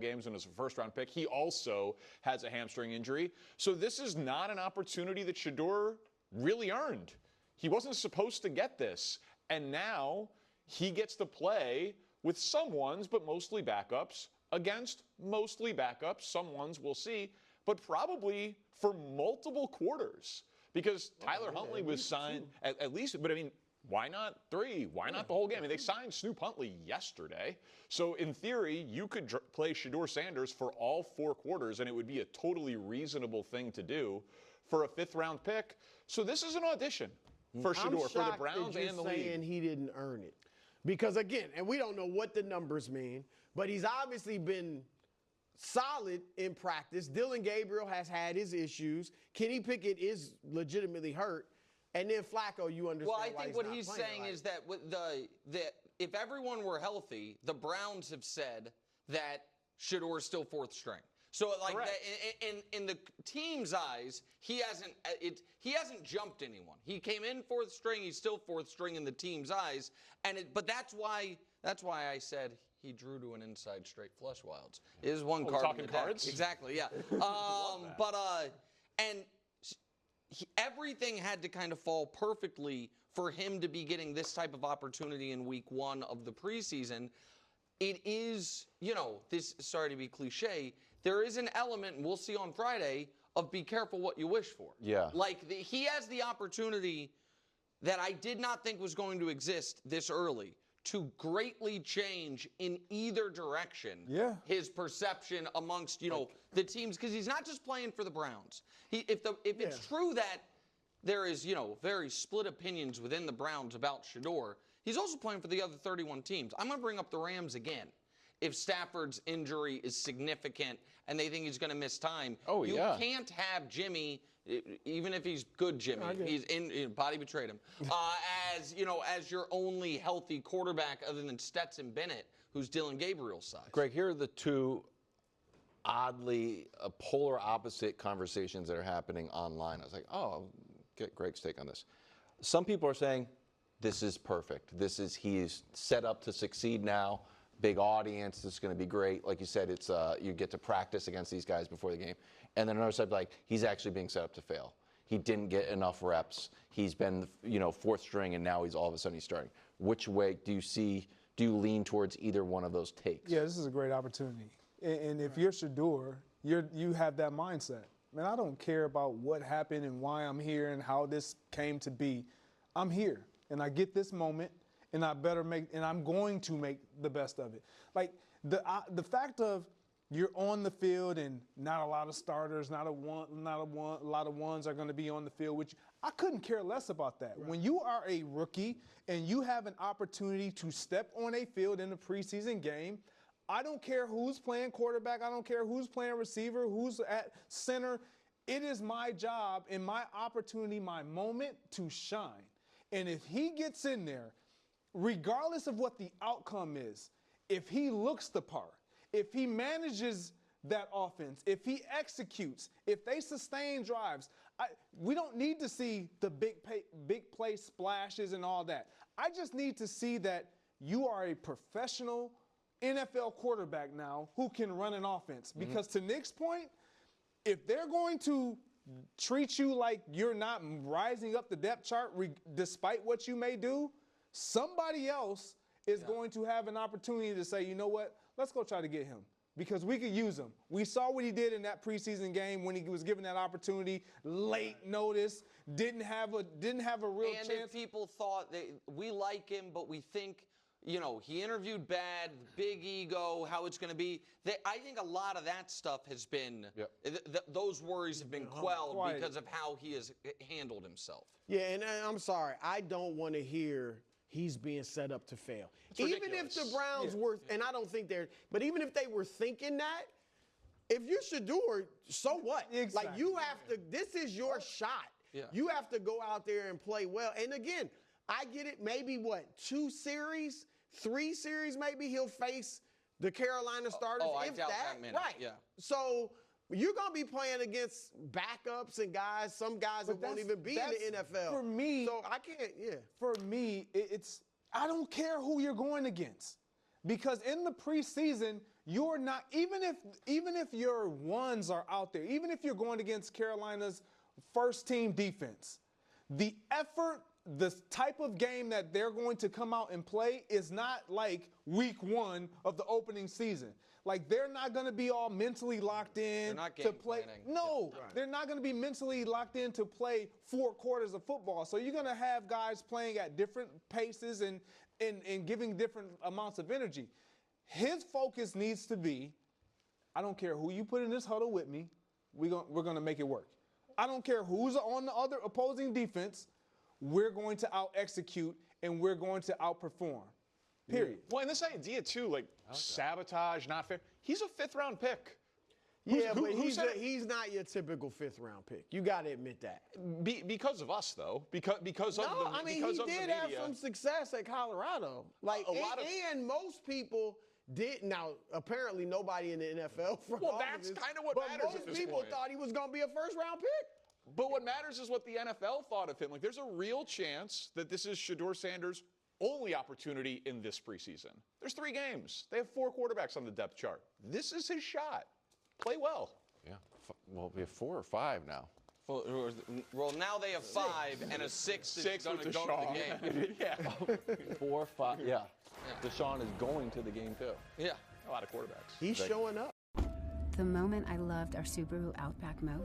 games and is a first-round pick. He also has a hamstring injury. So this is not an opportunity that Shedeur really earned. He wasn't supposed to get this. And now he gets to play with some ones, but mostly backups, against mostly backups. Some ones we'll see, but probably for multiple quarters. Because Tyler Huntley was signed at least, but I mean, why not 3? Why not the whole game? I mean, they signed Snoop Huntley yesterday. So in theory, you could play Shedeur Sanders for all 4 quarters, and it would be a totally reasonable thing to do for a 5th-round pick. So this is an audition for Shedeur, for the Browns and the league. Saying he didn't earn it. Because, again, and we don't know what the numbers mean, but he's obviously been solid in practice. Dylan Gabriel has had his issues. Kenny Pickett is legitimately hurt. And then Flacco, you understand. Well, I think what he's saying is that with if everyone were healthy, the Browns have said that Shedeur is still 4th string. So, like, in the team's eyes, he hasn't jumped anyone. He came in 4th string. He's still 4th string in the team's eyes. But that's why I said he drew to an inside straight flush wilds. Is one card. Talking cards? Exactly. Yeah. Everything had to kind of fall perfectly for him to be getting this type of opportunity in week 1 of the preseason. It is, this, sorry to be cliche, there is an element, and we'll see on Friday, of be careful what you wish for. Yeah. Like, he has the opportunity that I did not think was going to exist this early to greatly change in either direction his perception amongst, the teams, because he's not just playing for the Browns. If it's true that there is, very split opinions within the Browns about Shedeur, he's also playing for the other 31 teams. I'm going to bring up the Rams again. If Stafford's injury is significant and they think he's going to miss time, you can't have Jimmy, even if he's good Jimmy, he's in body betrayed him, as your only healthy quarterback other than Stetson Bennett, who's Dylan Gabriel's size. Greg, here are the 2 oddly polar opposite conversations that are happening online. I was like, oh, I'll get Greg's take on this. Some people are saying, this is perfect. He's set up to succeed now. Big audience, this is going to be great. Like you said, it's you get to practice against these guys before the game. And then another side, like, he's actually being set up to fail. He didn't get enough reps. He's been, 4th string, and now he's all of a sudden he's starting. Which way do you lean towards either one of those takes? Yeah, this is a great opportunity. And if you're Shedeur, you have that mindset. Man, I don't care about what happened and why I'm here and how this came to be. I'm here, and I get this moment. And I'm going to make the best of it. Like the fact of you're on the field and not a lot of starters, not a lot of ones are going to be on the field, which I couldn't care less about that. Right. When you are a rookie and you have an opportunity to step on a field in a preseason game, I don't care who's playing quarterback. I don't care who's playing receiver, who's at center. It is my job and my opportunity, my moment to shine. And if he gets in there, regardless of what the outcome is, if he looks the part, if he manages that offense, if he executes, if they sustain drives, we don't need to see the big play splashes and all that. I just need to see that you are a professional NFL quarterback now who can run an offense. Because to Nick's point, if they're going to treat you like you're not rising up the depth chart despite what you may do, somebody else is going to have an opportunity to say, you know what, let's go try to get him because we could use him. We saw what he did in that preseason game when he was given that opportunity, late notice, didn't have a real chance. And if people thought we like him, but we think, he interviewed bad, big ego, how it's going to be. I think a lot of that stuff has been, those worries have been quelled because of how he has handled himself. Yeah, and I'm sorry, I don't want to hear he's being set up to fail. Even if the Browns were, and I don't think but even if they were thinking that, if you Shedeur, so what? Exactly. Like, you have to, this is your shot. Yeah. You have to go out there and play well. And again, I get it, maybe 2 series, 3 series maybe he'll face the Carolina starters. I doubt that many. Right. Yeah. So you're going to be playing against backups and guys, some guys that won't even be in the NFL. For me, so I can't, For me, I don't care who you're going against. Because in the preseason, you're not, even if your ones are out there, even if you're going against Carolina's first team defense, the effort, the type of game that they're going to come out and play is not like week 1 of the opening season. Like, they're not going to be all mentally locked in to play. No, they're not going to be mentally locked in to play 4 quarters of football. So you're going to have guys playing at different paces and giving different amounts of energy. His focus needs to be, I don't care who you put in this huddle with me, we're going to make it work. I don't care who's on the other opposing defense, we're going to out-execute and we're going to outperform. Period. Well, and this idea, too, like sabotage, not fair. He's a 5th-round pick. Yeah, but he's not your typical 5th-round pick. You got to admit that. Because of us, though. Because of the he did have some success at Colorado. Like, and most people did. Now, apparently, nobody in the NFL. Well, that's kind of what matters at this point. Most people thought he was going to be a 1st-round pick. But what matters is what the NFL thought of him. Like, there's a real chance that this is Shedeur Sanders' only opportunity in this preseason. There's 3 games. They have 4 quarterbacks on the depth chart. This is his shot. Play well. Yeah. Well, we have 4 or 5 now. Well, now they have 5 and a 6th is going to go to the game. Yeah. 4, 5. Yeah. Deshaun is going to the game, too. Yeah. A lot of quarterbacks. He's showing up. The moment I loved our Subaru Outback mode